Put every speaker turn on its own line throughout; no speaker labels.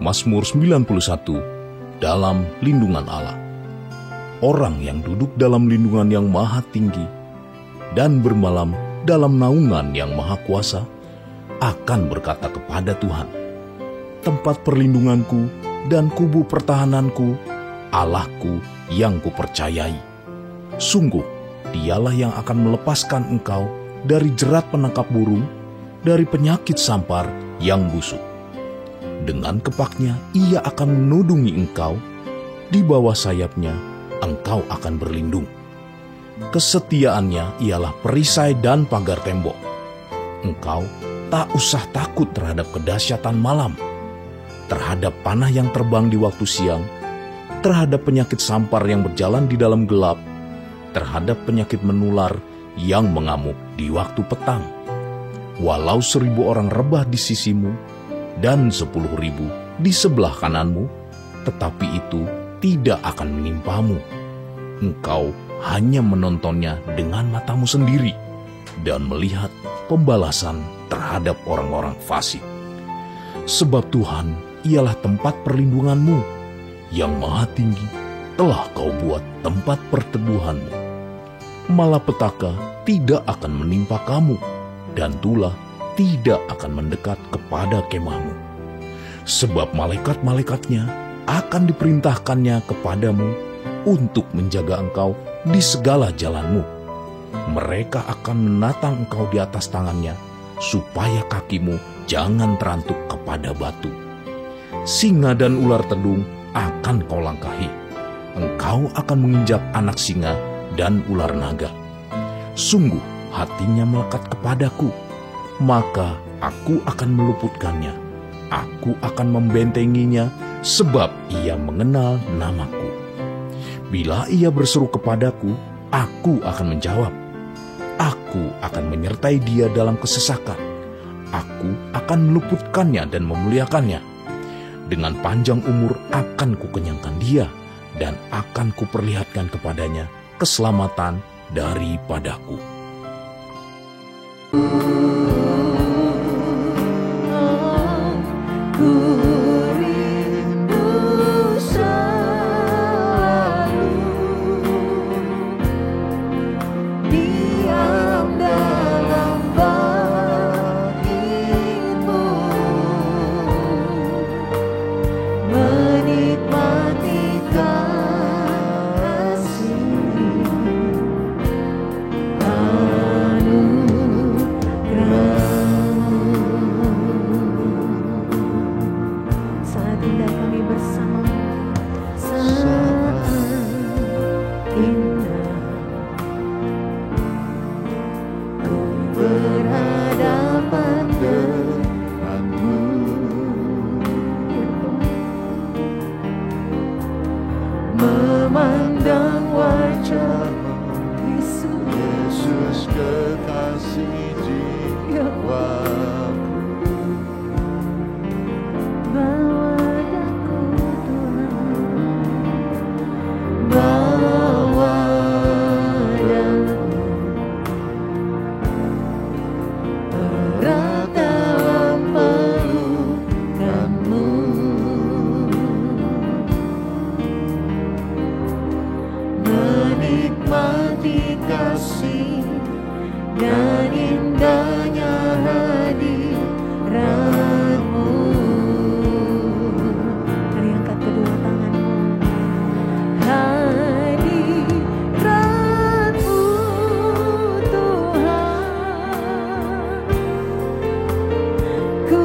Mazmur 91, dalam lindungan Allah. Orang yang duduk dalam lindungan yang maha tinggi dan bermalam dalam naungan yang maha kuasa akan berkata kepada Tuhan, tempat perlindunganku dan kubu pertahananku, Allahku yang kupercayai. Sungguh, dialah yang akan melepaskan engkau dari jerat penangkap burung, dari penyakit sampar yang busuk. Dengan kepaknya ia akan menudungi engkau, di bawah sayapnya engkau akan berlindung. Kesetiaannya ialah perisai dan pagar tembok. Engkau tak usah takut terhadap kedahsyatan malam, terhadap panah yang terbang di waktu siang, terhadap penyakit sampar yang berjalan di dalam gelap, terhadap penyakit menular yang mengamuk di waktu petang. Walau 1.000 orang rebah di sisimu, dan 10.000 di sebelah kananmu, tetapi itu tidak akan menimpamu. Engkau hanya menontonnya dengan matamu sendiri dan melihat pembalasan terhadap orang-orang fasik. Sebab Tuhan ialah tempat perlindunganmu, yang maha tinggi telah kau buat tempat perteduhanmu. Malapetaka tidak akan menimpa kamu, dan tulah tidak akan mendekat kepada kemahmu. Sebab malaikat-malaikatnya akan diperintahkannya kepadamu untuk menjaga engkau di segala jalanmu. Mereka akan menatang engkau di atas tangannya, supaya kakimu jangan terantuk kepada batu. Singa dan ular tedung akan kau langkahi. Engkau akan menginjak anak singa dan ular naga. Sungguh hatinya melekat kepadaku, maka aku akan meluputkannya. Aku akan membentenginya, sebab ia mengenal namaku. Bila ia berseru kepadaku, aku akan menjawab. Aku akan menyertai dia dalam kesesakan. Aku akan meluputkannya dan memuliakannya. Dengan panjang umur akan kukenyangkan dia, dan akan kuperlihatkan kepadanya keselamatan daripadaku.
Memandang wajah Yesus kekasih jiwaku, bawa daku Tuhan, bawa daku erat dalam pelukanmu. Menikmati kasih dan indahnya hadiratmu. Mari angkat kedua tanganmu. Hadiratmu Tuhan, ku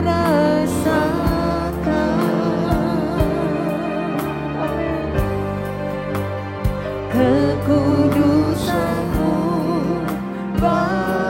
rasakan. Kekudusanmu, Bapa.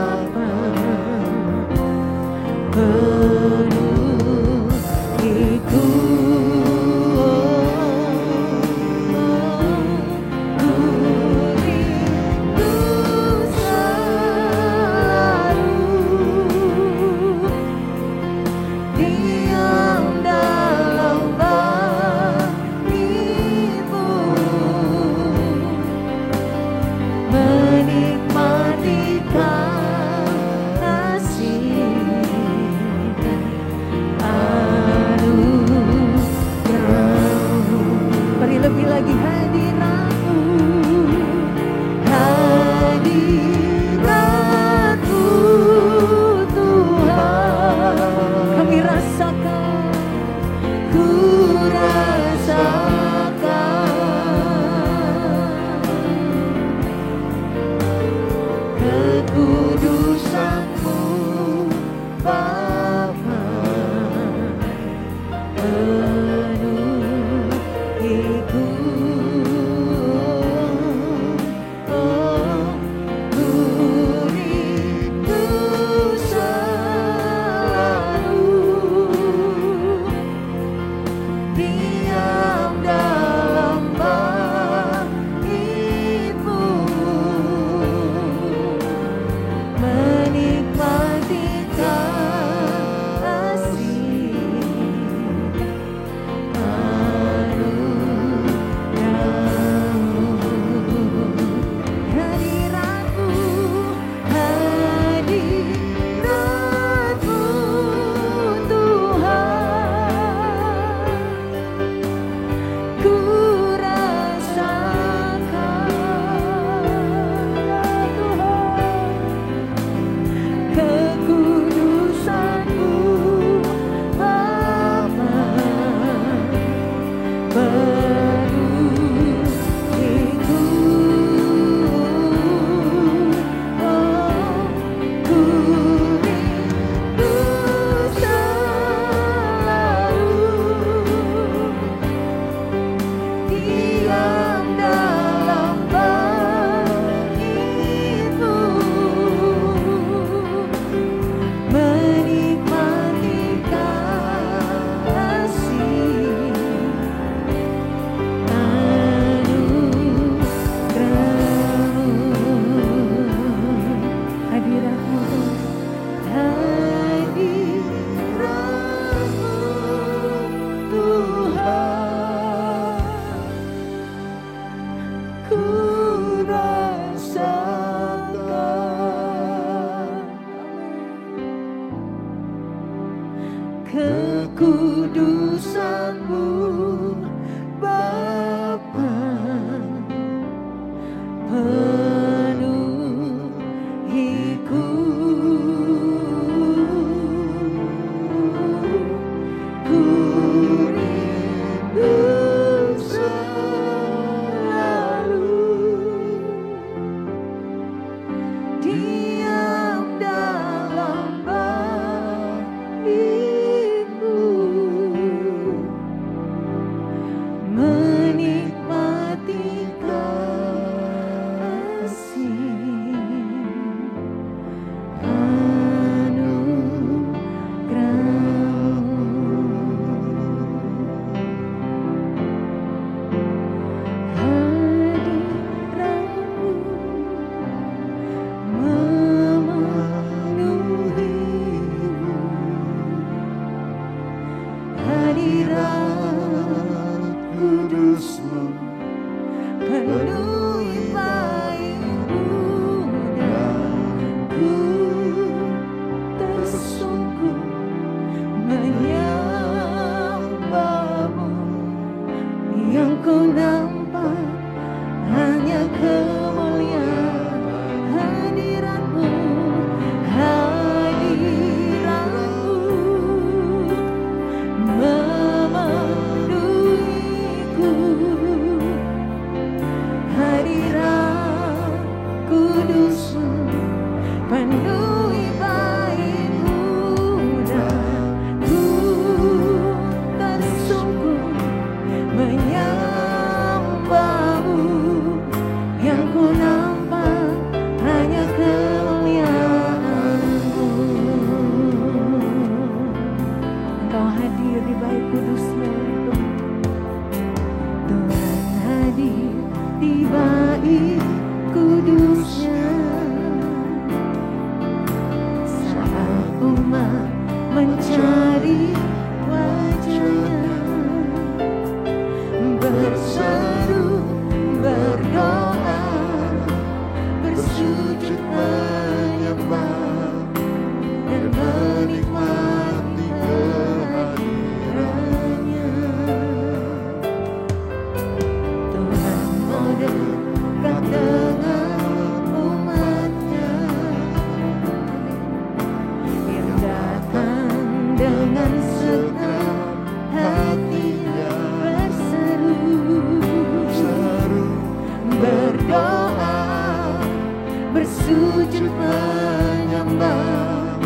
kekudusan-Mu Bapa, penuhiku. Ku rindu selalu diam dalam bait-Mu, menikmati kasih kudus-Mu penuhi bait-Mu, dan ku tersungkur menyembah-Mu. Yang ku nampak hanya kemuliaan hadirat-Mu, hadirat-Mu memenuhiku. Hadirat kudus-Mu penuhi bait-Mu, dan ku tersungkur menyembah-Mu. Yang ku nampak hanya kemuliaan-Mu. Engkau hadir di bait kudus-Nya, Tuhan hadir di bait kudus-Nya. Saat umat mencari wajah-Nya, berseru, berdoa, bersujud menyembah, dan menikmati kehadiran-Nya. Tuhan mau dekat dengan umat-Nya yang datang dengan segenap hatinya, berseru, berdoa, bersujud menyembah,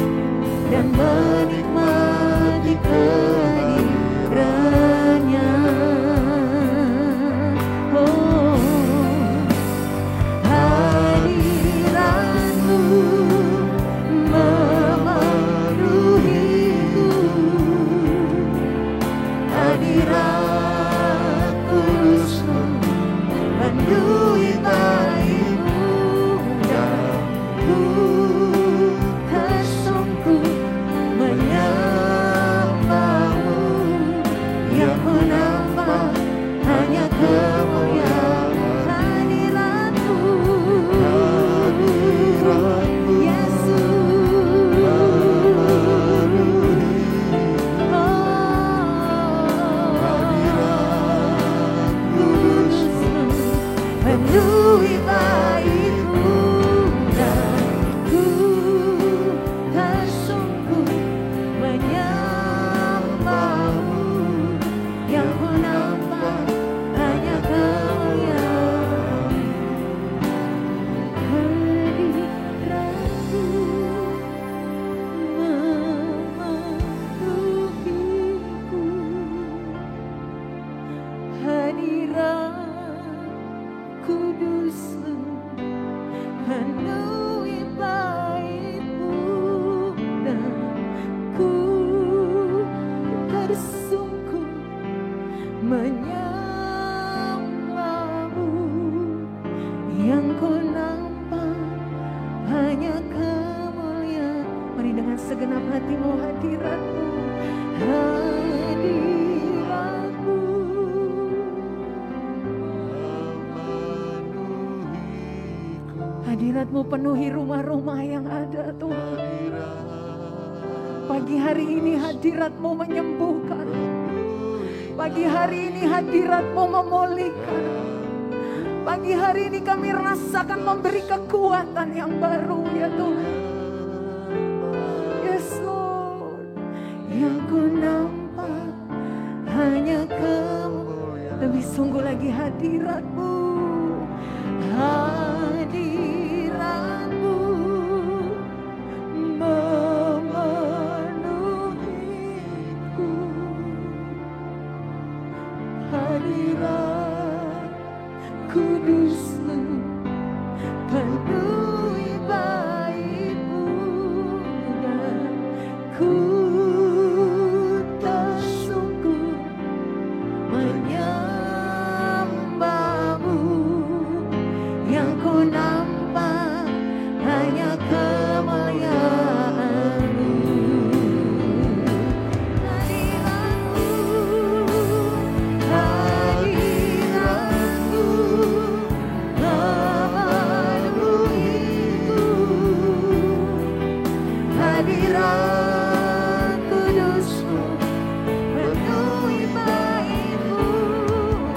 dan menikmati kehadiran-Nya. Oh, hadirat-Mu memenuhiku. Hadirat kudus-Mu penuhi bait-Mu, dan ku tersungkur menyembah-Mu. Yang ku nampak hanya kemuliaan hadirat-Mu, Yesus. Kudus-Mu penuhi bait-Mu, dan ku tersungkur menyembah-Mu. Yang ku nampak hanya kemuliaan hadirat-Mu memenuhiku. Hadirat kudus-Mu penuhi bait-Mu, dan ku tersungkur menyembah-Mu. Yang ku nampak hanya kemuliaan. Mari dengan segenap hatimu, hadirat-Mu, hadirat-Mu. Hadirat-Mu penuhi rumah-rumah yang ada, Tuhan. Pagi hari ini hadirat-Mu menyembuhkan. Pagi hari ini hadirat-Mu memulihkan. Pagi hari ini kami rasakan memberi kekuatan yang baru ya Tuhan. Yes Lord. Yang ku nampak hanya Kamu. Lebih sungguh lagi hadirat-Mu. Hadirat-Mu memenuhiku. Hadirat Kudus-Mu penuhi baik-Mu dan ku tersungguh menyembah-Mu. Yang ku nampak hanya kemuliaan-Mu. Hadirat-Mu memenuhiku. Hadirat Kudus-Mu penuhi baik-Mu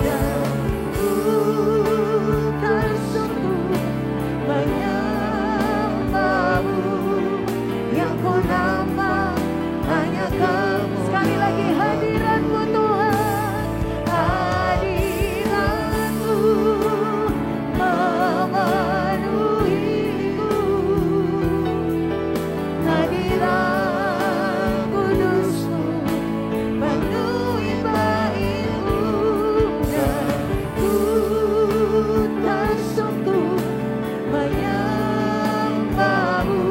dan ku tersungguh menyembah-Mu. Yang ku nampak hanya Kamu. Sekali lagi hadirat-Mu Tuhan. Hadirat-Mu memenuhiku. Hadirat Kudus-Mu penuhi baik-Mu dan ku tersungguh menyembah-Mu.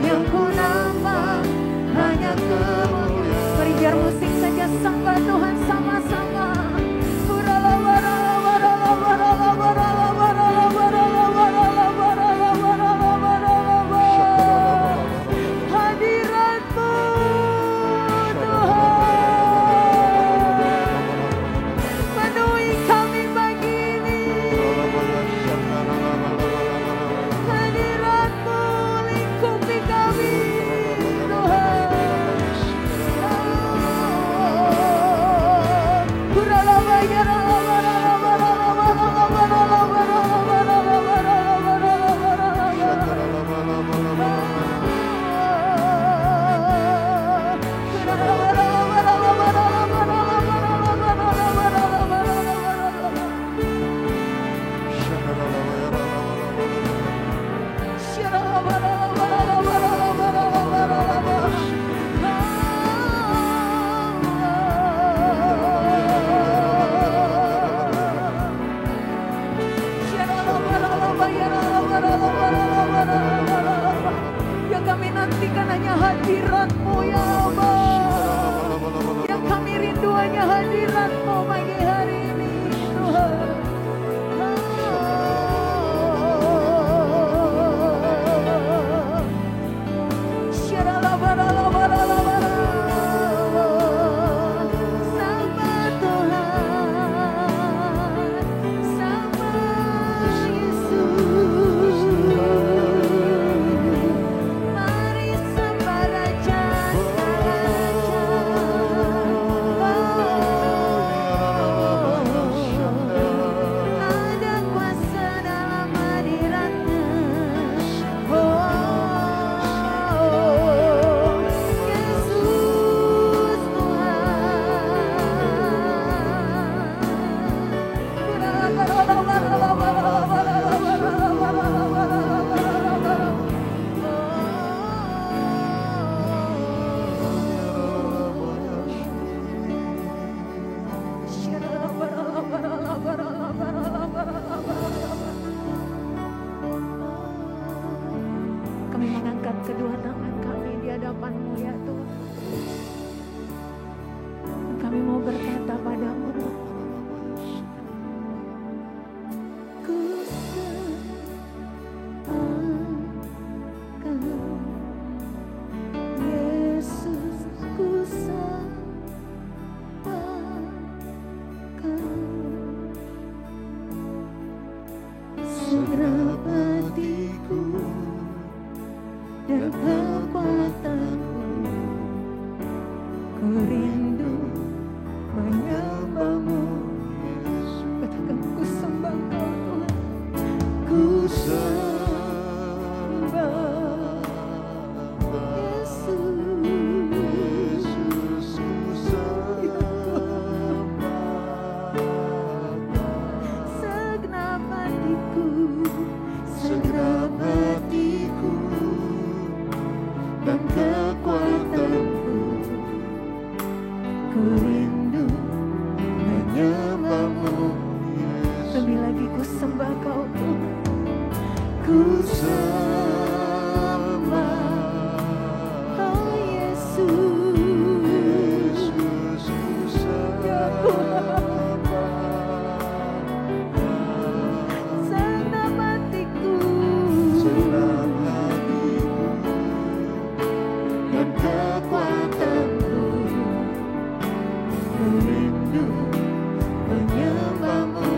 Yang ku nampak hanya kemuliaan. Mari biar musik saja sembah Tuhan sama-sama. Hadirat-Mu Tuhan penuhi kami pagi ini. Hadirat-Mu lingkupi kami Tuhan. Yang kami nantikan hanya hadirat-Mu ya Allah. Yang kami rindu hanya hadirat-Mu pagi hari ini Tuhan. Sembah Tuhan, sembah Yesus. Mari sembah Raja, ada kuasa dalam hadirat-Nya. Yesus Kami mengangkat kedua tangan kami di hadapan-Mu ya Tuhan. Kami mau berkata padamu, ku sembahkan Yesus, ku sembahkan segenap hatiku dan kekuatanku.
dan kekuatanku. Ku rindu menyembahmu, Yesus.
Lebih lagi ku sembah Kau Tuhan.
Ku sembah,
Oh Yesus,
Yesus, ku
ya Tuhan,
sembah.
senam hatiku,
Senang hatiku dan kekuatanku. Ku rindu menyembahmu,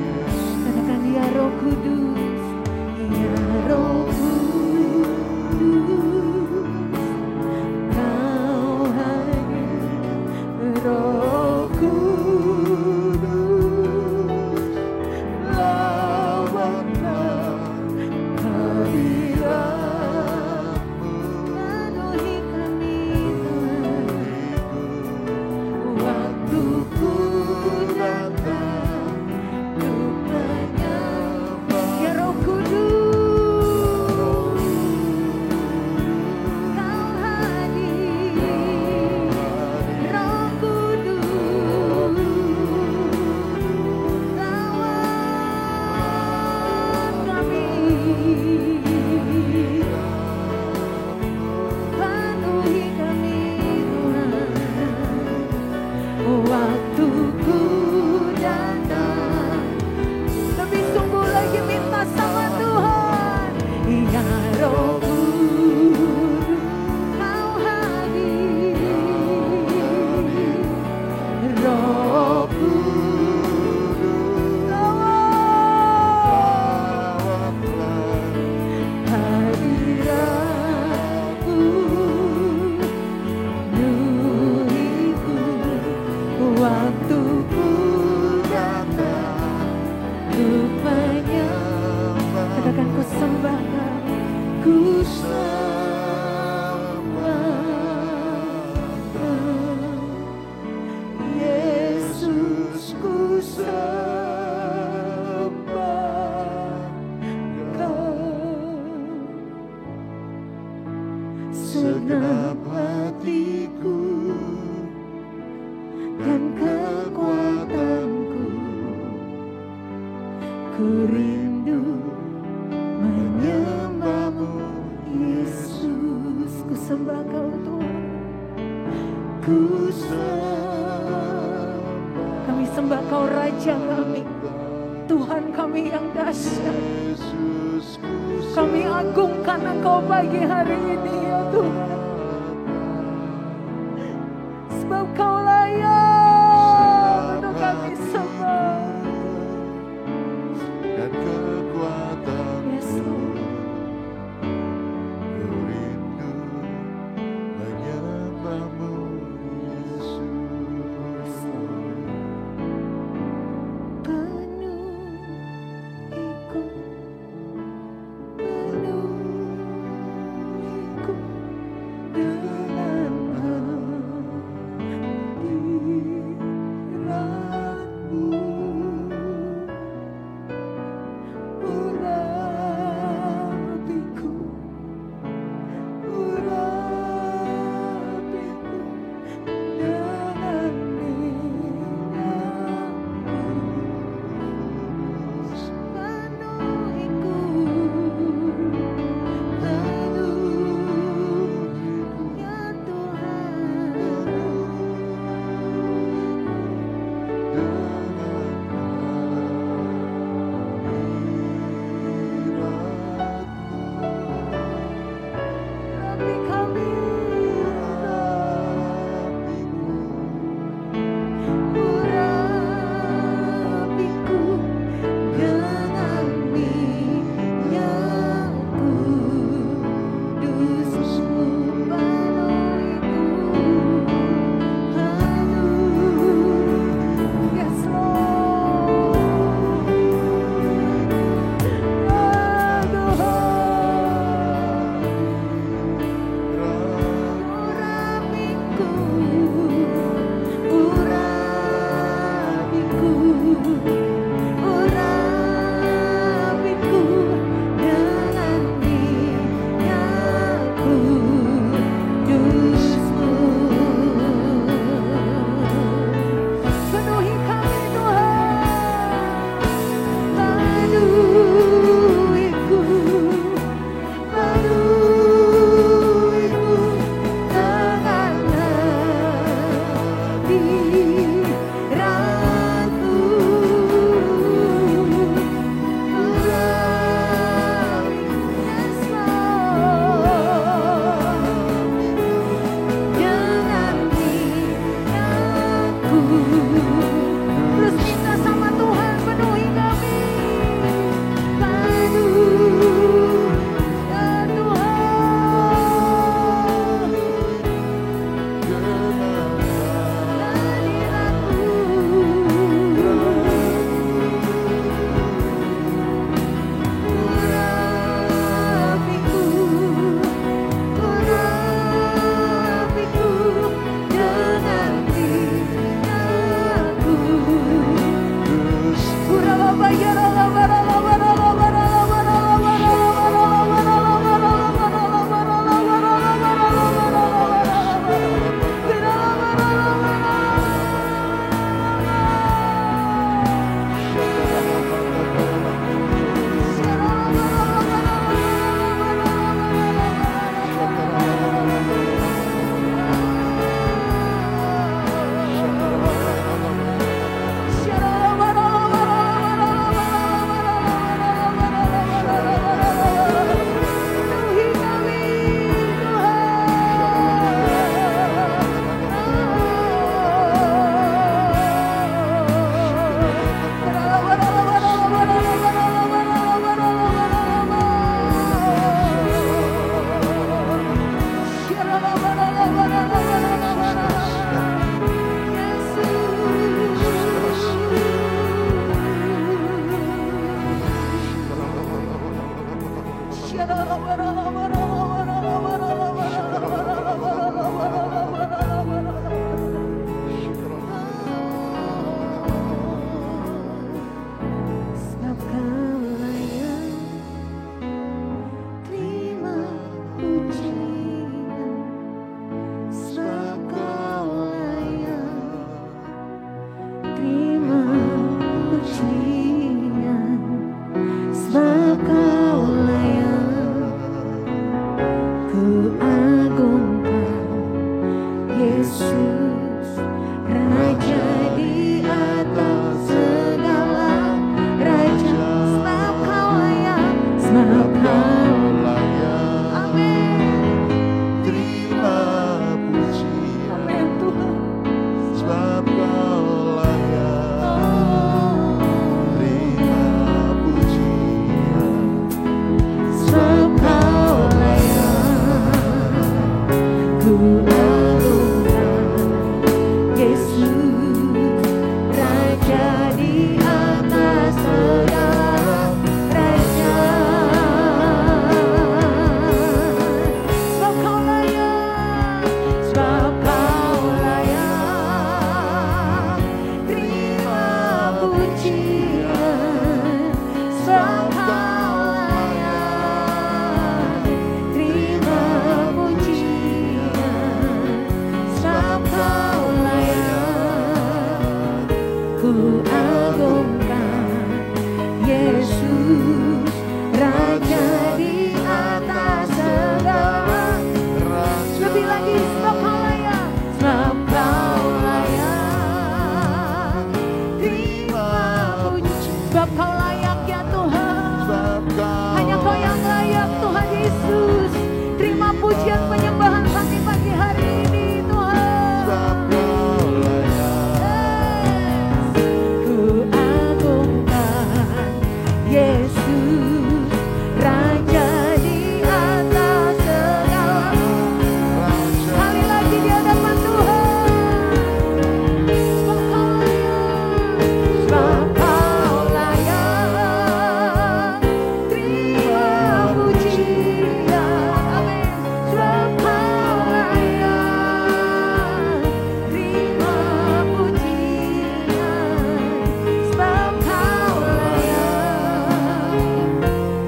Yesus.
katakan ya Roh Kudus, ya Roh Kudus, Kau hadir, Roh
Kudus, lawatlah hadiratmu.
penuhi kami Tuhan.
Waktuku datang untuk menyembah.
Ya Roh Kudus, Kau hadir, Roh Kudus, lawat kami, penuhi kami Tuhan. Waktuku datang, lebih sungguh lagi minta sama Tuhan. Ya Roh Kudus, Kau hadir, Roh Kudus, lawat hadiratku, penuhiku. Waktuku
Datang
untuk menyembah. Katakan ku sembah Kau, ku
Yesus, ku sembah Kau. Segenap hatiku dan kekuatanku. Ku rindu menyembahmu,
Yesus, ku sembah Kau Tuhan.
ku sembah.
Kami sembah Kau Raja kami, Tuhan kami yang dahsyat.
Yesus, ku
Kami agungkan Engkau pagi hari ini ya Tuhan. Sebab Kau layak untuk kami sembah.
dan kekuatanku.
Yes, Lord.
Ku rindu menyembahmu, Yesus.
Penuhiku, penuhiku dengan hadiratmu. Urapiku, urapiku dengan penuhiku, penuhiku ya Tuhan. Rapi kami, urapiku dengan minyak kudus-Mu, penuhiku, yes Lord, ya Tuhan. Yesus, Raja di atas segala raja. Sebab Kau layak, sebab Kau
layak.
Amin.
Terima pujian,
Amin Tuhan.
sebab Kau layak.
Oh,
Terima pujian,
sebab Kau layak. Ku agungkan Yesus, Raja di atas segala raja. Sebab Kau layak, sebab Kau layak. Terima pujian, sebab Kau layak. Terima pujian, sebab Kau layak. Ku agungkan Yesus, Raja di atas segala. Lebih lagi, sebab Kau layak, sebab Kau layak. Terima puji, sebab Kau layak ya Tuhan.
sebab Kau
Hanya Kau yang layak Tuhan Yesus. Terima pujian penyembahan kami pagi hari ini Tuhan.
sebab Kau layak.
Ku agungkan Yesus, Raja di atas segala. Sekali lagi di hadapan Tuhan. Sebab Kau layak. Terima pujian. Amin. Sebab Kau layak. Terima pujian. Sebab Kau layak.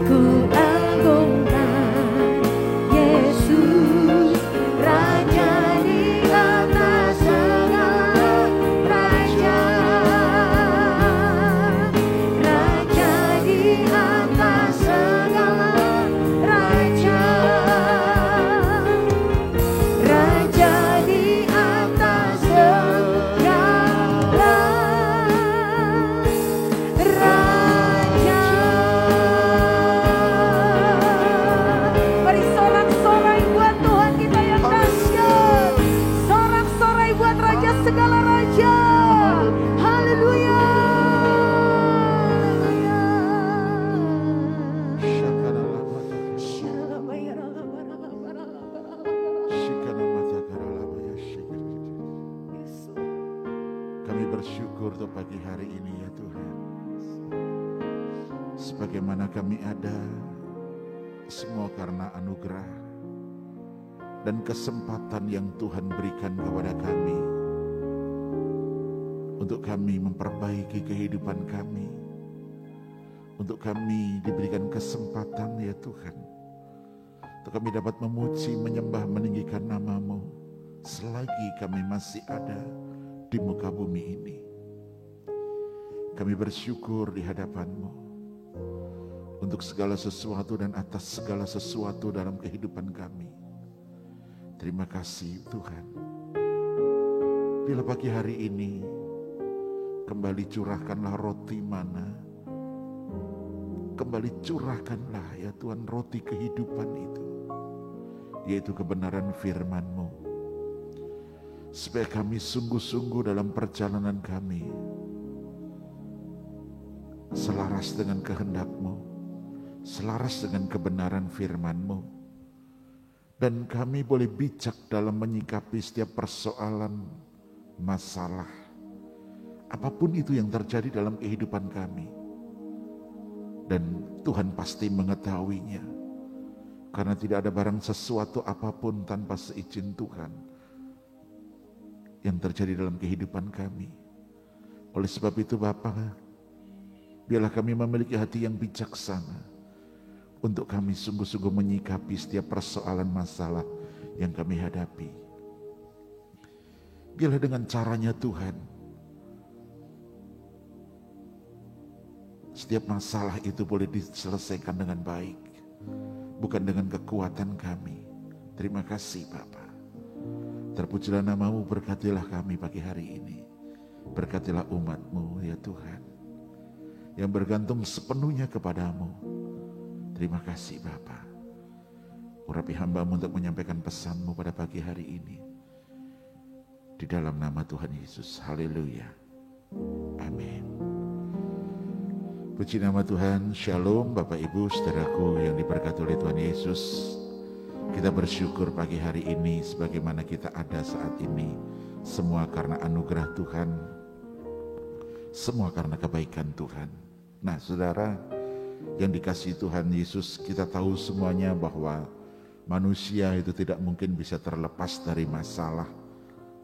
Ku agungkan Yesus, Raja di atas segala raja. Raja di atas segala raja. Raja di atas segala raja. Mari sorak-sorai buat Tuhan kita yang dahsyat. Sorak-sorai buat Raja segala raja. Haleluya.
Kami bersyukur untuk pagi hari ini ya Tuhan. Sebagaimana kami ada, semua karena anugerah dan kesempatan yang Tuhan berikan kepada kami untuk kami memperbaiki kehidupan kami, untuk kami diberikan kesempatan ya Tuhan, untuk kami dapat memuji, menyembah, meninggikan nama-Mu selagi kami masih ada di muka bumi ini. Kami bersyukur di hadapan-Mu untuk segala sesuatu dan atas segala sesuatu dalam kehidupan kami. Terima kasih Tuhan. Bila pagi hari ini kembali curahkanlah roti mana, kembali curahkanlah ya Tuhan roti kehidupan itu, yaitu kebenaran firman-Mu, supaya kami sungguh-sungguh dalam perjalanan kami selaras dengan kehendak-Mu, selaras dengan kebenaran firman-Mu, dan kami boleh bijak dalam menyikapi setiap persoalan, masalah, apapun itu yang terjadi dalam kehidupan kami. Dan Tuhan pasti mengetahuinya, karena tidak ada barang sesuatu apapun tanpa seizin Tuhan yang terjadi dalam kehidupan kami. Oleh sebab itu Bapa, biarlah kami memiliki hati yang bijaksana untuk kami sungguh-sungguh menyikapi setiap persoalan masalah yang kami hadapi. Biarlah dengan caranya Tuhan, setiap masalah itu boleh diselesaikan dengan baik, bukan dengan kekuatan kami. Terima kasih Bapa. Terpujilah nama-Mu, berkatilah kami pagi hari ini. Berkatilah umat-Mu ya Tuhan, yang bergantung sepenuhnya kepadamu. Terima kasih Bapa. Urapi hamba-Mu untuk menyampaikan pesan-Mu pada pagi hari ini. Di dalam nama Tuhan Yesus, haleluya, amin. Puji nama Tuhan, shalom Bapak Ibu saudaraku yang diberkati oleh Tuhan Yesus. Kita bersyukur pagi hari ini sebagaimana kita ada saat ini. Semua karena anugerah Tuhan, semua karena kebaikan Tuhan. Nah saudara yang dikasihi Tuhan Yesus, kita tahu semuanya bahwa manusia itu tidak mungkin bisa terlepas dari masalah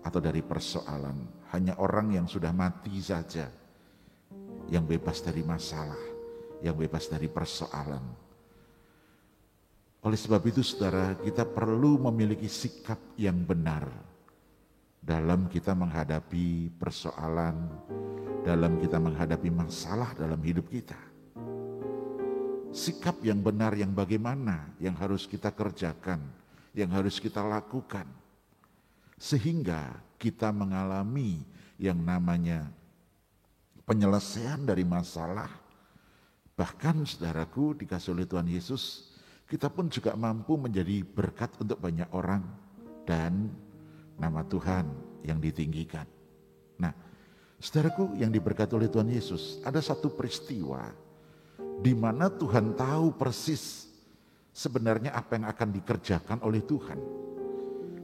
atau dari persoalan. Hanya orang yang sudah mati saja yang bebas dari masalah, yang bebas dari persoalan. Oleh sebab itu saudara, kita perlu memiliki sikap yang benar dalam kita menghadapi persoalan, dalam kita menghadapi masalah dalam hidup kita. Sikap yang benar yang bagaimana yang harus kita kerjakan, yang harus kita lakukan, sehingga kita mengalami yang namanya penyelesaian dari masalah. Bahkan saudaraku, dikasih oleh Tuhan Yesus, kita pun juga mampu menjadi berkat untuk banyak orang dan nama Tuhan yang ditinggikan. Nah, saudaraku yang diberkati oleh Tuhan Yesus, ada satu peristiwa di mana Tuhan tahu persis sebenarnya apa yang akan dikerjakan oleh Tuhan.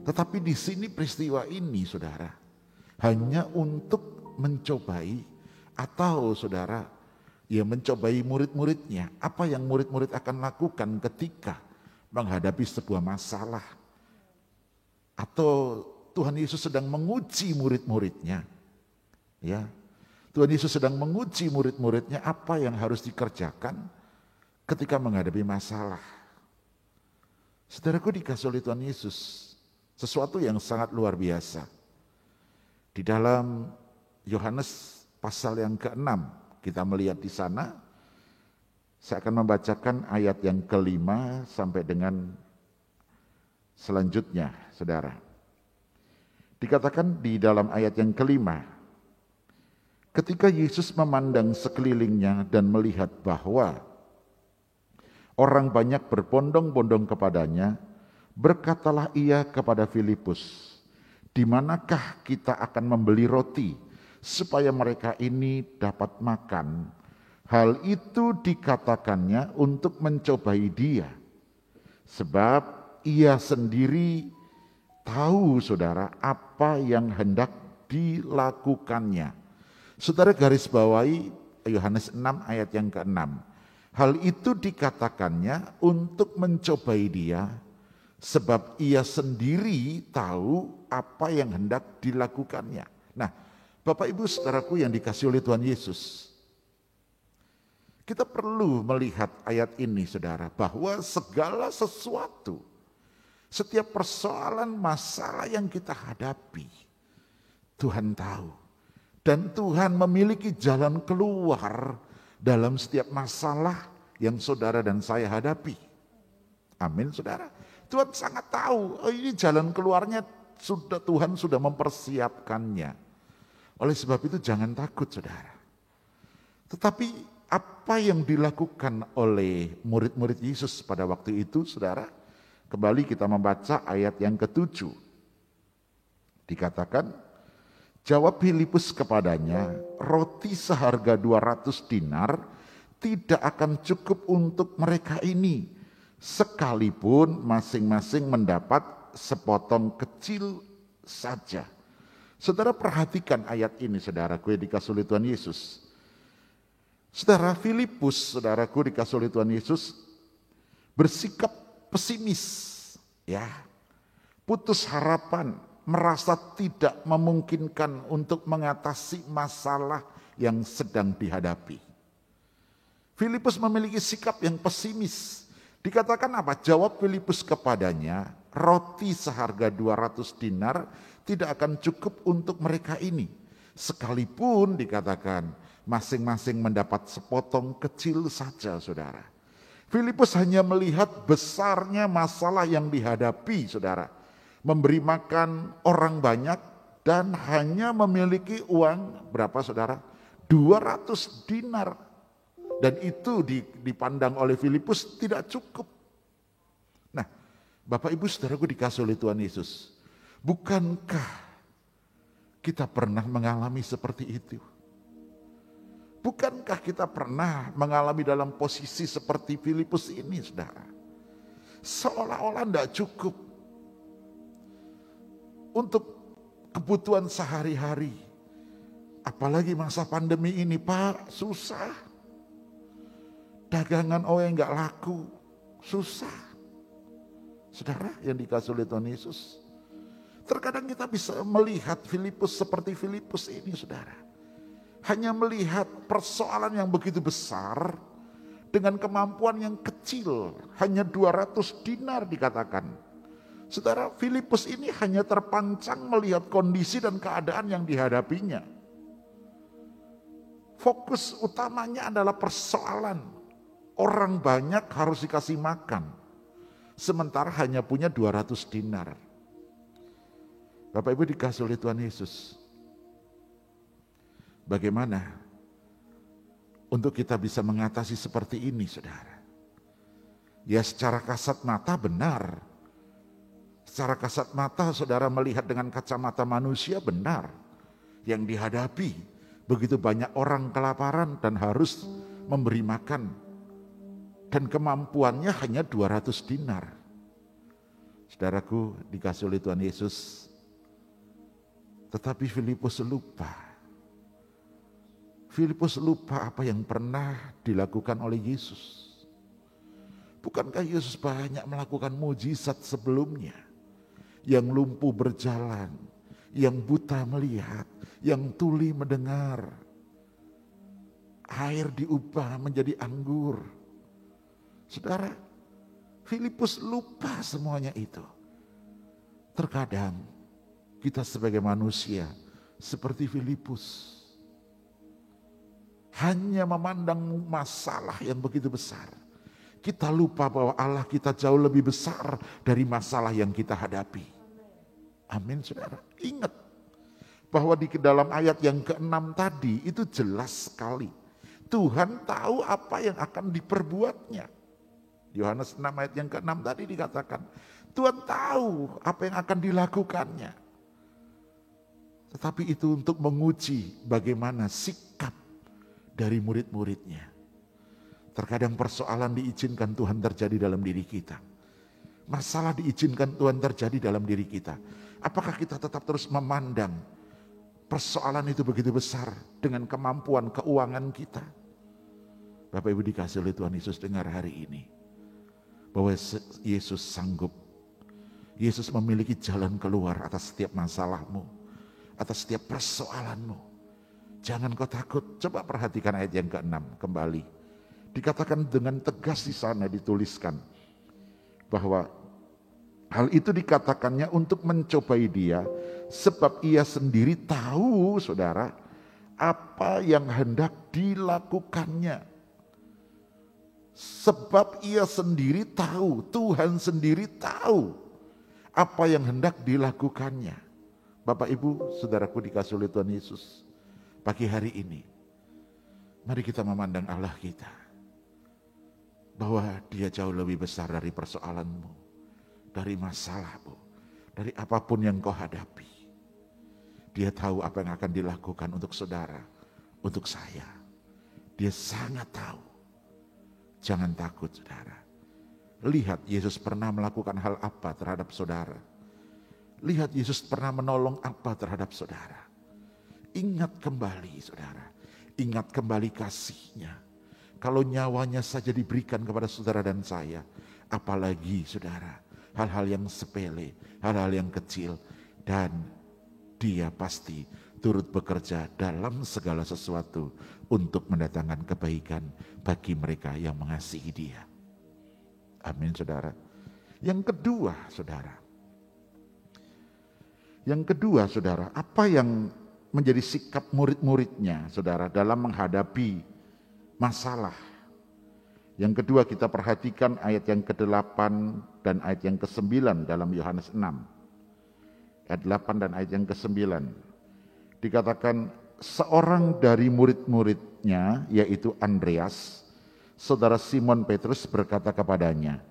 Tetapi di sini peristiwa ini saudara hanya untuk mencobai atau saudara mencobai murid-muridnya, apa yang murid-murid akan lakukan ketika menghadapi sebuah masalah. Atau Tuhan Yesus sedang menguji murid-muridnya. Ya, Tuhan Yesus sedang menguji murid-muridnya apa yang harus dikerjakan ketika menghadapi masalah. Saudaraku dikasih oleh Tuhan Yesus, sesuatu yang sangat luar biasa. Di dalam Yohanes pasal yang ke-6, kita melihat di sana, saya akan membacakan ayat yang ke-5 sampai dengan selanjutnya, saudara. Dikatakan di dalam ayat yang ke-5, ketika Yesus memandang sekelilingnya dan melihat bahwa orang banyak berbondong-bondong kepadanya, berkatalah ia kepada Filipus, "Di manakah kita akan membeli roti supaya mereka ini dapat makan?" Hal itu dikatakannya untuk mencobai dia, sebab ia sendiri tahu saudara apa yang hendak dilakukannya. Saudara garis bawahi Yohanes 6 ayat yang ke-6. Hal itu dikatakannya untuk mencobai dia, sebab ia sendiri tahu apa yang hendak dilakukannya. Nah, Bapak Ibu saudaraku yang dikasihi oleh Tuhan Yesus, kita perlu melihat ayat ini saudara, bahwa segala sesuatu, setiap persoalan masalah yang kita hadapi, Tuhan tahu. Dan Tuhan memiliki jalan keluar dalam setiap masalah yang saudara dan saya hadapi. Amin saudara. Tuhan sangat tahu, ini jalan keluarnya Tuhan sudah mempersiapkannya. Oleh sebab itu jangan takut saudara. Tetapi apa yang dilakukan oleh murid-murid Yesus pada waktu itu saudara? Kembali kita membaca ayat yang ke-7. Dikatakan, jawab Filipus kepadanya, roti seharga 200 dinar tidak akan cukup untuk mereka ini, sekalipun masing-masing mendapat sepotong kecil saja. Saudara perhatikan ayat ini saudaraku yang dikasih oleh Tuhan Yesus. Saudara Filipus, saudaraku dikasih oleh Tuhan Yesus, bersikap pesimis, ya, putus harapan, merasa tidak memungkinkan untuk mengatasi masalah yang sedang dihadapi. Filipus memiliki sikap yang pesimis. Dikatakan apa? Jawab Filipus kepadanya, roti seharga 200 dinar tidak akan cukup untuk mereka ini. Sekalipun dikatakan masing-masing mendapat sepotong kecil saja saudara. Filipus hanya melihat besarnya masalah yang dihadapi saudara. memberi makan orang banyak dan hanya memiliki uang berapa saudara? 200 dinar. Dan itu dipandang oleh Filipus tidak cukup. Nah, Bapak Ibu Saudaraku dikasih oleh Tuhan Yesus, bukankah kita pernah mengalami seperti itu? Bukankah kita pernah mengalami dalam posisi seperti Filipus ini, saudara? Seolah-olah tidak cukup untuk kebutuhan sehari-hari. Apalagi masa pandemi ini, Pak, susah. Dagangan yang nggak laku, susah. Saudara yang dikasih oleh Tuhan Yesus. Terkadang kita bisa melihat Filipus seperti Filipus ini, saudara. Hanya melihat persoalan yang begitu besar dengan kemampuan yang kecil. Hanya 200 dinar dikatakan. Saudara, Filipus ini hanya terpancang melihat kondisi dan keadaan yang dihadapinya. Fokus utamanya adalah persoalan. Orang banyak harus dikasih makan. Sementara hanya punya 200 dinar. Bapak Ibu dikasih oleh Tuhan Yesus. Bagaimana untuk kita bisa mengatasi seperti ini, saudara? Ya, secara kasat mata benar. Secara kasat mata saudara melihat dengan kacamata manusia benar. Yang dihadapi begitu banyak orang kelaparan dan harus memberi makan. Dan kemampuannya hanya 200 dinar. Saudaraku dikasih oleh Tuhan Yesus. Tetapi Filipus lupa. Filipus lupa apa yang pernah dilakukan oleh Yesus. Bukankah Yesus banyak melakukan mujizat sebelumnya? Yang lumpuh berjalan, yang buta melihat, yang tuli mendengar. Air diubah menjadi anggur. Saudara, Filipus lupa semuanya itu. Terkadang kita sebagai manusia seperti Filipus. Hanya memandang masalah yang begitu besar. Kita lupa bahwa Allah kita jauh lebih besar dari masalah yang kita hadapi. Amin, saudara. Ingat bahwa di dalam ayat yang ke-6 tadi itu jelas sekali. Tuhan tahu apa yang akan diperbuatnya. Yohanes 6 ayat yang ke-6 tadi dikatakan, Tuhan tahu apa yang akan dilakukannya. Tetapi itu untuk menguji bagaimana sikap dari murid-muridnya. Terkadang persoalan diizinkan Tuhan terjadi dalam diri kita. Masalah diizinkan Tuhan terjadi dalam diri kita. Apakah kita tetap terus memandang persoalan itu begitu besar dengan kemampuan keuangan kita? Bapak Ibu dikasih oleh Tuhan Yesus, dengar hari ini. Bahwa Yesus sanggup. Yesus memiliki jalan keluar atas setiap masalahmu. Atas setiap persoalanmu. Jangan kau takut. Coba perhatikan ayat yang ke-6 kembali. Dikatakan dengan tegas di sana dituliskan. Bahwa hal itu dikatakannya untuk mencobai dia. Sebab ia sendiri tahu, saudara, apa yang hendak dilakukannya. Sebab ia sendiri tahu, Tuhan sendiri tahu apa yang hendak dilakukannya. Bapak Ibu, saudaraku dikasih oleh Tuhan Yesus. Pagi hari ini, mari kita memandang Allah kita. Bahwa dia jauh lebih besar dari persoalanmu, dari masalahmu, dari apapun yang kau hadapi. Dia tahu apa yang akan dilakukan untuk saudara, untuk saya. Dia sangat tahu. Jangan takut, saudara. Lihat Yesus pernah melakukan hal apa terhadap saudara. Lihat Yesus pernah menolong apa terhadap saudara. Ingat kembali, saudara. Ingat kembali kasih-Nya. Kalau nyawanya saja diberikan kepada saudara dan saya, apalagi saudara, hal-hal yang sepele, hal-hal yang kecil, dan Dia pasti turut bekerja dalam segala sesuatu untuk mendatangkan kebaikan bagi mereka yang mengasihi Dia. Amin, saudara. Yang kedua, saudara, apa yang menjadi sikap murid-muridnya, saudara, dalam menghadapi masalah? Yang kedua kita perhatikan ayat yang ke-8 dan ayat yang ke-9 dalam Yohanes 6. ayat 8 dan ayat yang ke-9. Dikatakan seorang dari murid-muridnya yaitu Andreas, saudara Simon Petrus berkata kepadanya,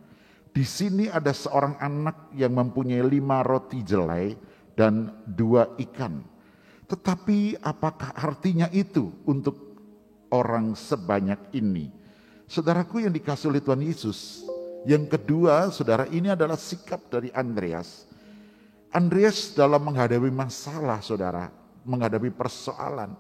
"Di sini ada seorang anak yang mempunyai 5 roti jelai dan 2 ikan. Tetapi apakah artinya itu untuk orang sebanyak ini?" Saudaraku yang dikasihi oleh Tuhan Yesus, yang kedua, saudara, ini adalah sikap dari Andreas. Andreas dalam menghadapi masalah, saudara, menghadapi persoalan,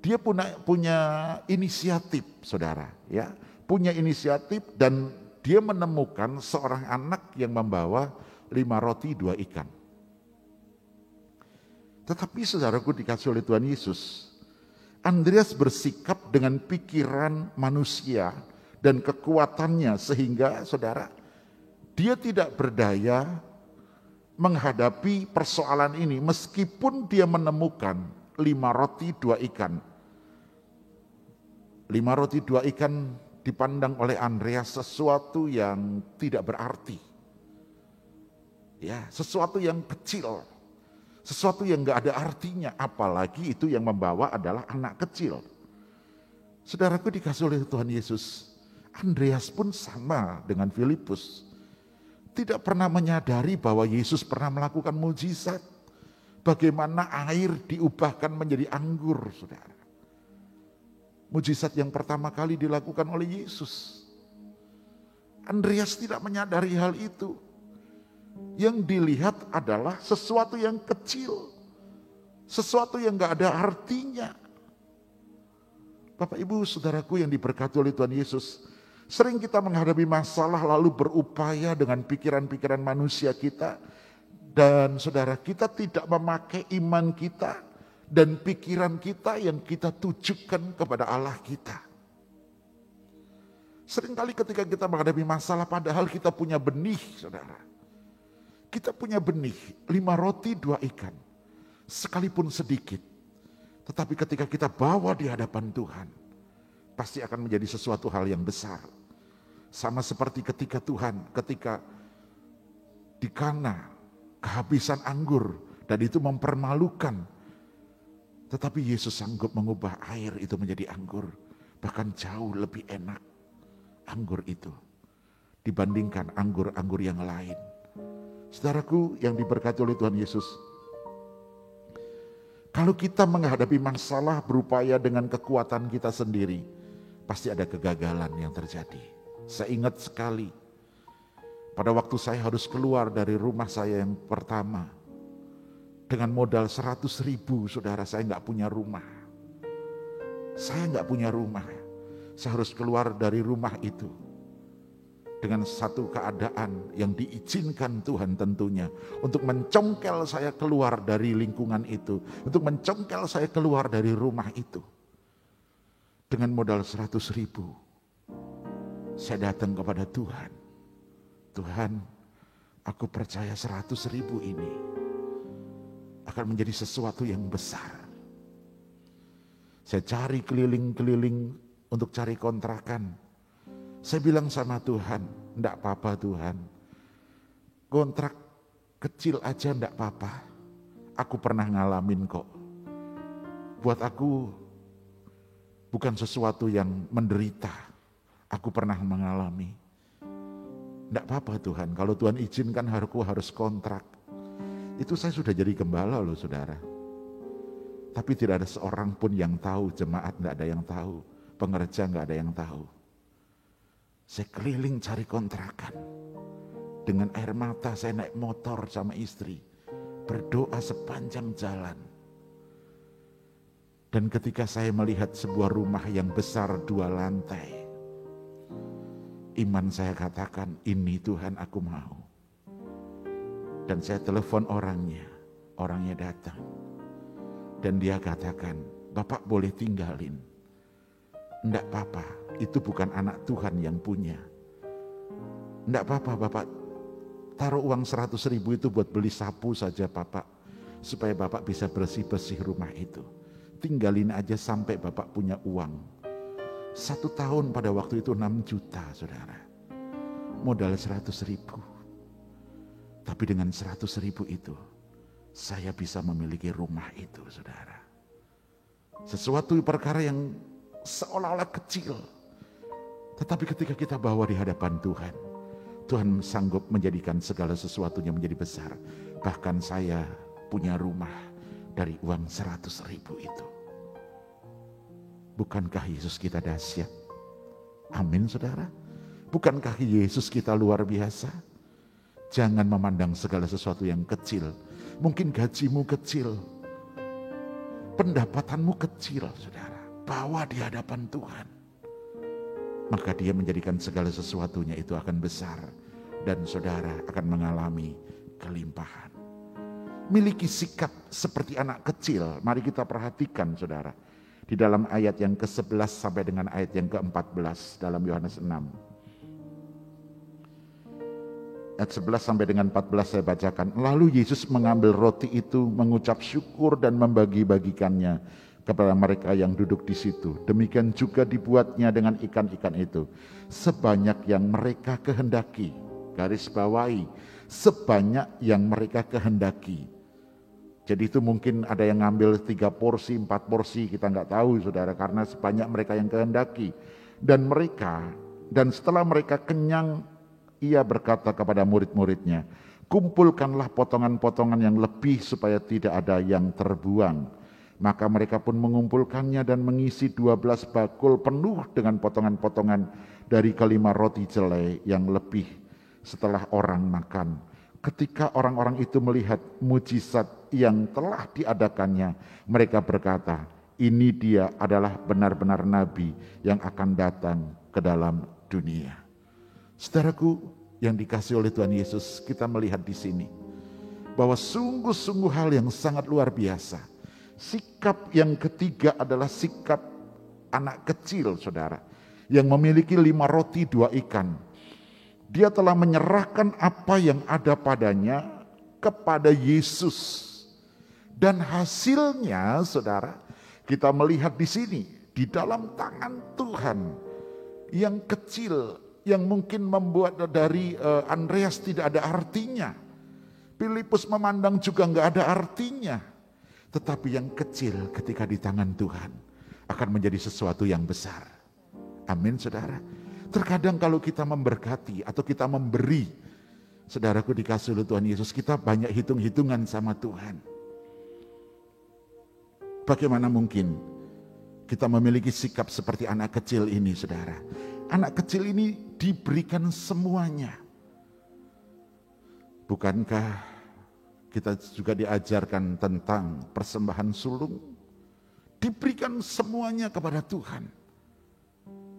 dia punya inisiatif, saudara, ya, punya inisiatif, dan dia menemukan seorang anak yang membawa 5 roti 2 ikan. Tetapi saudaraku dikasihi oleh Tuhan Yesus, Andreas bersikap dengan pikiran manusia dan kekuatannya sehingga saudara, dia tidak berdaya menghadapi persoalan ini meskipun dia menemukan 5 roti 2 ikan. 5 roti 2 ikan dipandang oleh Andreas sesuatu yang tidak berarti. Ya, sesuatu yang kecil. Sesuatu yang gak ada artinya, apalagi itu yang membawa adalah anak kecil. Saudaraku dikasihi oleh Tuhan Yesus, Andreas pun sama dengan Filipus. Tidak pernah menyadari bahwa Yesus pernah melakukan mujizat. Bagaimana air diubahkan menjadi anggur, saudara. Mujizat yang pertama kali dilakukan oleh Yesus. Andreas tidak menyadari hal itu. Yang dilihat adalah sesuatu yang kecil, sesuatu yang gak ada artinya. Bapak Ibu saudaraku yang diberkati oleh Tuhan Yesus, sering kita menghadapi masalah lalu berupaya dengan pikiran-pikiran manusia kita, dan saudara, kita tidak memakai iman kita dan pikiran kita yang kita tujukan kepada Allah kita. Seringkali ketika kita menghadapi masalah padahal kita punya benih, saudara. Kita punya benih, 5 roti 2 ikan, sekalipun sedikit. Tetapi ketika kita bawa di hadapan Tuhan, pasti akan menjadi sesuatu hal yang besar. Sama seperti ketika di Kana, kehabisan anggur, dan itu mempermalukan. Tetapi Yesus sanggup mengubah air itu menjadi anggur. Bahkan jauh lebih enak anggur itu dibandingkan anggur-anggur yang lain. Saudaraku yang diberkati oleh Tuhan Yesus, kalau kita menghadapi masalah berupaya dengan kekuatan kita sendiri, pasti ada kegagalan yang terjadi. Saya ingat sekali, pada waktu saya harus keluar dari rumah saya yang pertama, dengan modal 100.000, saudara, saya nggak punya rumah. Saya nggak punya rumah, saya harus keluar dari rumah itu. Dengan satu keadaan yang diizinkan Tuhan tentunya. Untuk mencongkel saya keluar dari lingkungan itu. Untuk mencongkel saya keluar dari rumah itu. Dengan modal 100.000. Saya datang kepada Tuhan. Tuhan, aku percaya 100.000 ini akan menjadi sesuatu yang besar. Saya cari keliling-keliling untuk cari kontrakan. Saya bilang sama Tuhan, enggak apa-apa Tuhan, kontrak kecil aja enggak apa-apa. Aku pernah ngalamin kok. Buat aku bukan sesuatu yang menderita. Aku pernah mengalami. Enggak apa-apa Tuhan, kalau Tuhan izinkan aku harus kontrak. Itu saya sudah jadi gembala loh saudara. Tapi tidak ada seorang pun yang tahu, jemaat enggak ada yang tahu, pengerja enggak ada yang tahu. Saya keliling cari kontrakan. Dengan air mata saya naik motor sama istri. Berdoa sepanjang jalan. Dan ketika saya melihat sebuah rumah yang besar 2 lantai. Iman saya katakan, ini Tuhan aku mau. Dan saya telepon orangnya. Orangnya datang. Dan dia katakan, Bapak boleh tinggalin. Enggak apa-apa, itu bukan anak Tuhan yang punya. Enggak apa-apa Bapak, taruh uang 100.000 itu buat beli sapu saja Bapak. Supaya Bapak bisa bersih-bersih rumah itu. Tinggalin aja sampai Bapak punya uang. 1 tahun pada waktu itu 6 juta saudara. Modal 100.000. Tapi dengan 100.000 itu, saya bisa memiliki rumah itu, saudara. Sesuatu perkara yang seolah-olah kecil, tetapi ketika kita bawa di hadapan Tuhan, Tuhan sanggup menjadikan segala sesuatunya menjadi besar. Bahkan saya punya rumah dari uang 100.000 itu. Bukankah Yesus kita dahsyat? Amin, saudara. Bukankah Yesus kita luar biasa? Jangan memandang segala sesuatu yang kecil. Mungkin gajimu kecil, pendapatanmu kecil, saudara. Bawa di hadapan Tuhan. Maka dia menjadikan segala sesuatunya itu akan besar. Dan saudara akan mengalami kelimpahan. Miliki sikap seperti anak kecil. Mari kita perhatikan, saudara. Di dalam ayat yang ke-11 sampai dengan ayat yang ke-14 dalam Yohanes 6. Ayat 11 sampai dengan 14 saya bacakan. Lalu Yesus mengambil roti itu, mengucap syukur dan membagi-bagikannya kepada mereka yang duduk di situ. Demikian juga dibuatnya dengan ikan-ikan itu. Sebanyak yang mereka kehendaki. Garis bawahi, sebanyak yang mereka kehendaki. Jadi itu mungkin ada yang ngambil 3 porsi, 4 porsi, kita nggak tahu, saudara, karena sebanyak mereka yang kehendaki. Dan setelah mereka kenyang, ia berkata kepada murid-muridnya, kumpulkanlah potongan-potongan yang lebih supaya tidak ada yang terbuang. Maka mereka pun mengumpulkannya dan mengisi 12 bakul penuh dengan potongan-potongan dari kelima roti jelai yang lebih setelah orang makan. Ketika orang-orang itu melihat mujizat yang telah diadakannya, mereka berkata, ini dia adalah benar-benar nabi yang akan datang ke dalam dunia. Saudaraku yang dikasihi oleh Tuhan Yesus, kita melihat di sini bahwa sungguh-sungguh hal yang sangat luar biasa. Sikap yang ketiga adalah sikap anak kecil, saudara, yang memiliki 5 roti 2 ikan. Dia telah menyerahkan apa yang ada padanya kepada Yesus. Dan hasilnya, saudara, kita melihat di sini, di dalam tangan Tuhan yang kecil, yang mungkin membuat dari Andreas tidak ada artinya. Filipus memandang juga nggak ada artinya. Tetapi yang kecil ketika di tangan Tuhan akan menjadi sesuatu yang besar. Amin, saudara. Terkadang kalau kita memberkati atau kita memberi, saudaraku dikasih oleh Tuhan Yesus, kita banyak hitung-hitungan sama Tuhan. Bagaimana mungkin kita memiliki sikap seperti anak kecil ini, saudara? Anak kecil ini diberikan semuanya. Bukankah kita juga diajarkan tentang persembahan sulung? Diberikan semuanya kepada Tuhan.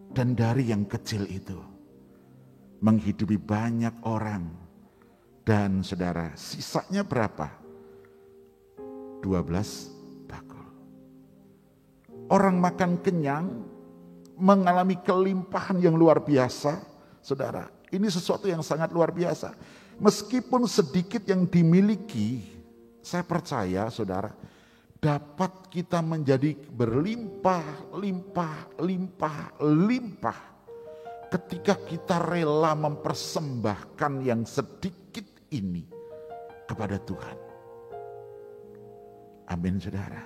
Dan dari yang kecil itu menghidupi banyak orang. Dan saudara, sisanya berapa? 12 bakul. Orang makan kenyang, mengalami kelimpahan yang luar biasa. Saudara, ini sesuatu yang sangat luar biasa. Meskipun sedikit yang dimiliki, saya percaya, saudara, dapat kita menjadi berlimpah, limpah, limpah, limpah ketika kita rela mempersembahkan yang sedikit ini kepada Tuhan. Amin, saudara.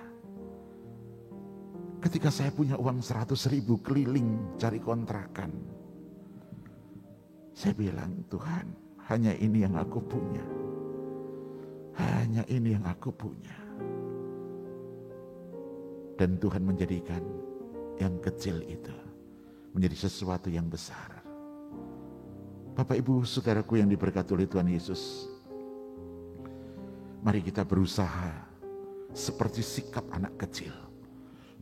Ketika saya punya uang 100.000 keliling cari kontrakan, saya bilang, Tuhan, hanya ini yang aku punya. Hanya ini yang aku punya. Dan Tuhan menjadikan yang kecil itu menjadi sesuatu yang besar. Bapak, Ibu, saudaraku yang diberkati oleh Tuhan Yesus, mari kita berusaha seperti sikap anak kecil,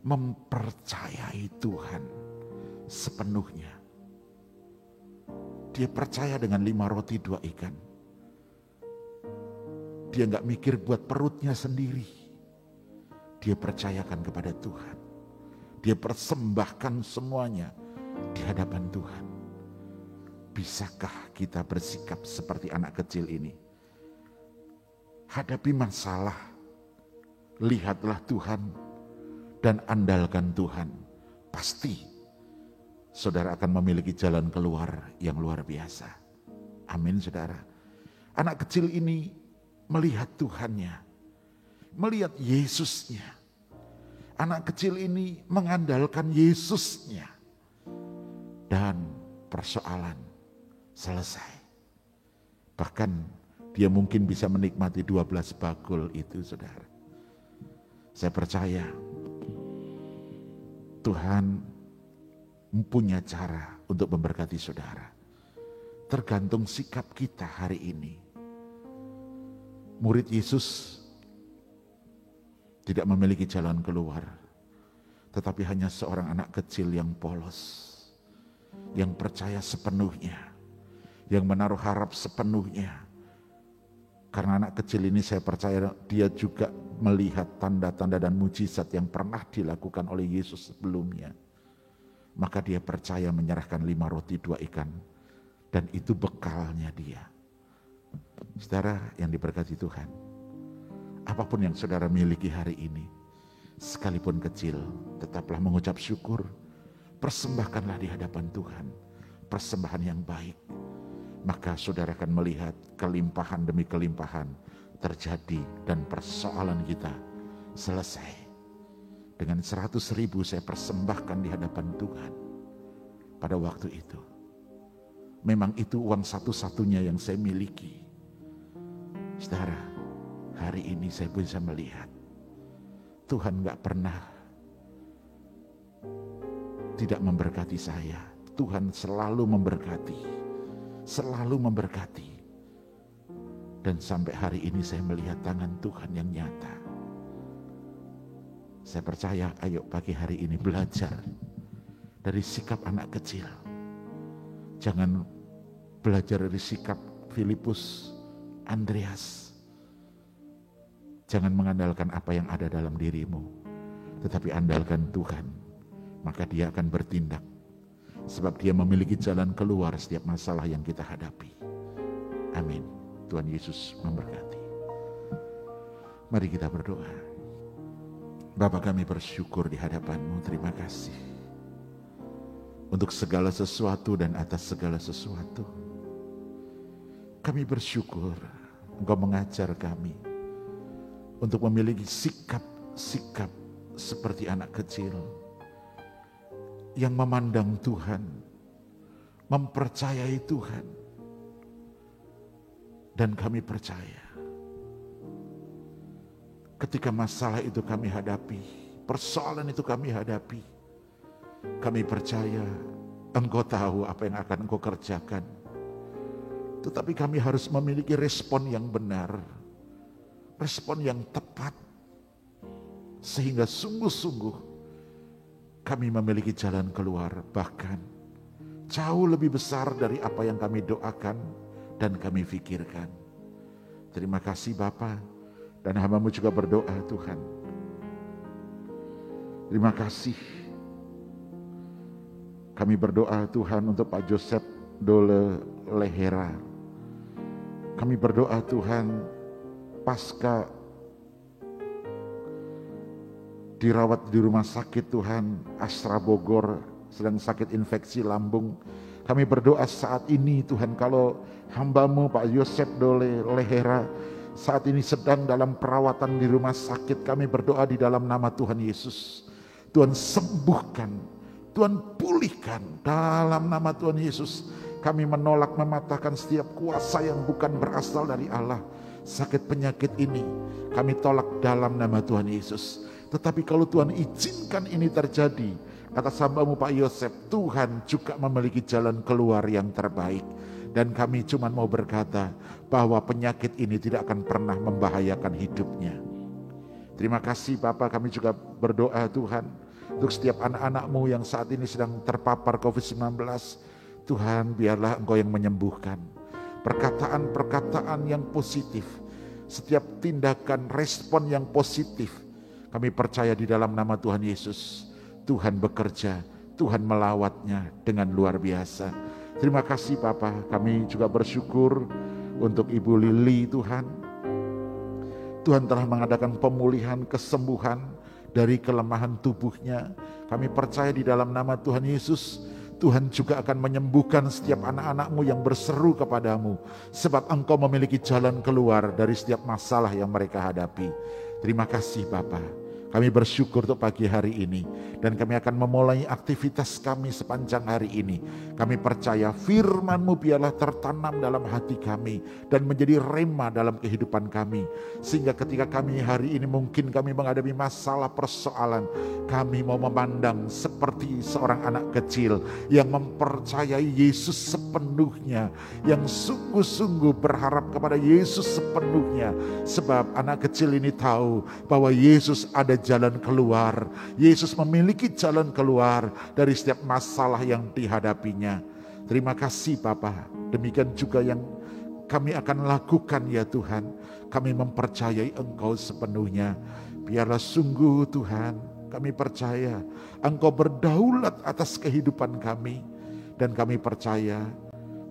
mempercayai Tuhan sepenuhnya. Dia percaya dengan 5 roti 2 ikan. Dia gak mikir buat perutnya sendiri. Dia percayakan kepada Tuhan. Dia persembahkan semuanya di hadapan Tuhan. Bisakah kita bersikap seperti anak kecil ini? Hadapi masalah, lihatlah Tuhan dan andalkan Tuhan. Pasti saudara akan memiliki jalan keluar yang luar biasa. Amin, saudara. Anak kecil ini melihat Tuhannya. melihat Yesusnya. Anak kecil ini mengandalkan Yesusnya. Dan persoalan selesai. Bahkan dia mungkin bisa menikmati 12 bakul itu, saudara. Saya percaya Tuhan punya cara untuk memberkati saudara. Tergantung sikap kita hari ini. Murid Yesus tidak memiliki jalan keluar, tetapi hanya seorang anak kecil yang polos, yang percaya sepenuhnya, yang menaruh harap sepenuhnya. Karena anak kecil ini saya percaya dia juga melihat tanda-tanda dan mujizat yang pernah dilakukan oleh Yesus sebelumnya. Maka dia percaya menyerahkan 5 roti 2 ikan. Dan itu bekalnya dia. Saudara yang diberkati Tuhan, apapun yang saudara miliki hari ini, sekalipun kecil, tetaplah mengucap syukur. Persembahkanlah di hadapan Tuhan, persembahan yang baik. Maka saudara akan melihat kelimpahan demi kelimpahan terjadi dan persoalan kita selesai. Dengan 100.000 saya persembahkan di hadapan Tuhan pada waktu itu. Memang itu uang satu-satunya yang saya miliki. Saudara, hari ini saya bisa melihat Tuhan gak pernah tidak memberkati saya. Tuhan selalu memberkati, selalu memberkati. Dan sampai hari ini saya melihat tangan Tuhan yang nyata. Saya percaya, ayo pagi hari ini belajar dari sikap anak kecil. Jangan belajar dari sikap Filipus, Andreas. Jangan mengandalkan apa yang ada dalam dirimu, tetapi andalkan Tuhan. Maka dia akan bertindak. Sebab dia memiliki jalan keluar setiap masalah yang kita hadapi. Amin. Tuhan Yesus memberkati. Mari kita berdoa. Bapa, kami bersyukur di hadapan-Mu. Terima kasih untuk segala sesuatu dan atas segala sesuatu. Kami bersyukur Engkau mengajar kami untuk memiliki sikap-sikap seperti anak kecil yang memandang Tuhan, mempercayai Tuhan. Dan kami percaya ketika masalah itu kami hadapi, persoalan itu kami hadapi, kami percaya Engkau tahu apa yang akan Engkau kerjakan. Tetapi kami harus memiliki respon yang benar, respon yang tepat, sehingga sungguh-sungguh kami memiliki jalan keluar, bahkan jauh lebih besar dari apa yang kami doakan dan kami pikirkan. Terima kasih Bapa, dan hamba-Mu juga berdoa Tuhan. Terima kasih. Kami berdoa Tuhan untuk Pak Joseph Dole Lehera. Kami berdoa Tuhan pasca dirawat di rumah sakit Tuhan Astra Bogor, sedang sakit infeksi lambung. Kami berdoa saat ini Tuhan, kalau hamba-Mu Pak Joseph Dole Lehera saat ini sedang dalam perawatan di rumah sakit, kami berdoa di dalam nama Tuhan Yesus. Tuhan sembuhkan, Tuhan pulihkan dalam nama Tuhan Yesus. Kami menolak, mematahkan setiap kuasa yang bukan berasal dari Allah. Sakit penyakit ini kami tolak dalam nama Tuhan Yesus. Tetapi kalau Tuhan izinkan ini terjadi atas hamba-Mu Pak Yosef, Tuhan juga memiliki jalan keluar yang terbaik. Dan kami cuma mau berkata bahwa penyakit ini tidak akan pernah membahayakan hidupnya. Terima kasih Bapak, kami juga berdoa Tuhan untuk setiap anak-anak-Mu yang saat ini sedang terpapar COVID-19. Tuhan, biarlah Engkau yang menyembuhkan. Perkataan-perkataan yang positif, setiap tindakan, respon yang positif, kami percaya di dalam nama Tuhan Yesus. Tuhan bekerja, Tuhan melawatnya dengan luar biasa. Terima kasih Bapak, kami juga bersyukur untuk Ibu Lili Tuhan. Tuhan telah mengadakan pemulihan, kesembuhan dari kelemahan tubuhnya. Kami percaya di dalam nama Tuhan Yesus, Tuhan juga akan menyembuhkan setiap anak-anak-Mu yang berseru kepadamu. Sebab Engkau memiliki jalan keluar dari setiap masalah yang mereka hadapi. Terima kasih Bapa. Kami bersyukur untuk pagi hari ini. Dan kami akan memulai aktivitas kami sepanjang hari ini. Kami percaya firman-Mu biarlah tertanam dalam hati kami. Dan menjadi rema dalam kehidupan kami. Sehingga ketika kami hari ini mungkin kami menghadapi masalah persoalan. Kami mau memandang seperti seorang anak kecil. Yang mempercayai Yesus sepenuhnya. Yang sungguh-sungguh berharap kepada Yesus sepenuhnya. Sebab anak kecil ini tahu bahwa Yesus ada jalan keluar. Yesus memiliki jalan keluar dari setiap masalah yang dihadapinya. Terima kasih Bapa. Demikian juga yang kami akan lakukan ya Tuhan. Kami mempercayai Engkau sepenuhnya. Biarlah sungguh Tuhan, kami percaya Engkau berdaulat atas kehidupan kami. Dan kami percaya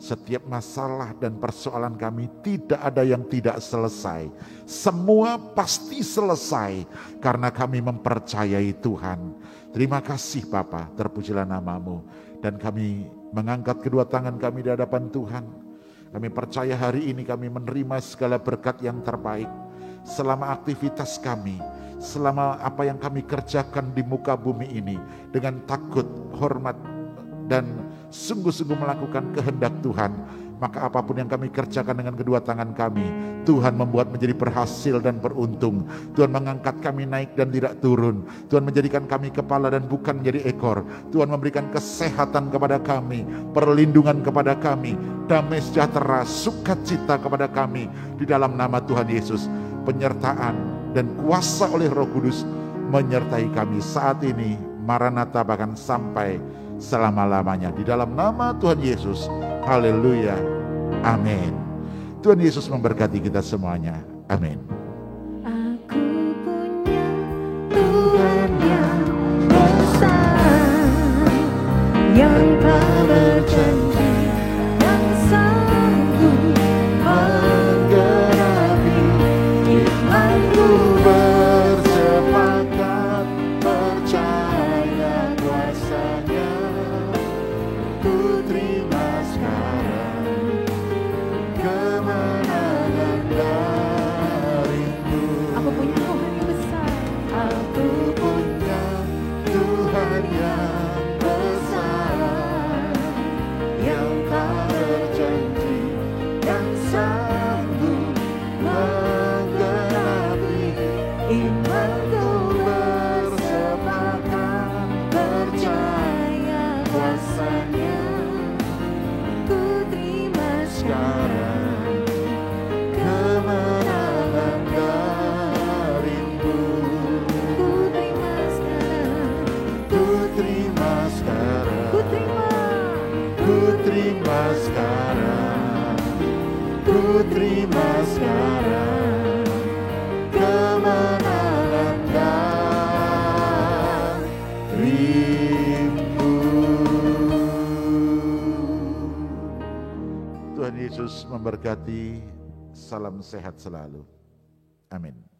setiap masalah dan persoalan kami tidak ada yang tidak selesai. Semua pasti selesai karena kami mempercayai Tuhan. Terima kasih Bapa, terpujilah nama-Mu. Dan kami mengangkat kedua tangan kami di hadapan Tuhan. Kami percaya hari ini kami menerima segala berkat yang terbaik. Selama aktivitas kami, selama apa yang kami kerjakan di muka bumi ini, dengan takut, hormat, dan sungguh-sungguh melakukan kehendak Tuhan, maka apapun yang kami kerjakan dengan kedua tangan kami, Tuhan membuat menjadi berhasil dan beruntung. Tuhan mengangkat kami naik dan tidak turun. Tuhan menjadikan kami kepala dan bukan menjadi ekor. Tuhan memberikan kesehatan kepada kami, perlindungan kepada kami, damai sejahtera, sukacita kepada kami di dalam nama Tuhan Yesus. Penyertaan dan kuasa oleh Roh Kudus menyertai kami saat ini, Maranatha, bahkan sampai selama-lamanya. Di dalam nama Tuhan Yesus. Haleluya. Amin. Tuhan Yesus memberkati kita semuanya. Amin.
Aku punya Tuhan yang besar, yang tak berjanji, yang sanggup menggenapi imanku.
Bersepakat percaya kuasa-Nya. Ku terima sekarang kemenangan darimu.
Aku punya Tuhan yang besar.
Aku punya Tuhan yang besar, yang tak berjanji, yang sanggup menggenapi imanku. Bersepakat percaya kuasa-Nya.
Ku terima
Sekarang kemenangan darimu.
Ku terima sekarang.
Ku terima sekarang.
Ku terima.
Ku terima sekarang. Ku terima sekarang kemenangan darimu. Tuhan Yesus memberkati. Salam sehat selalu. Amin.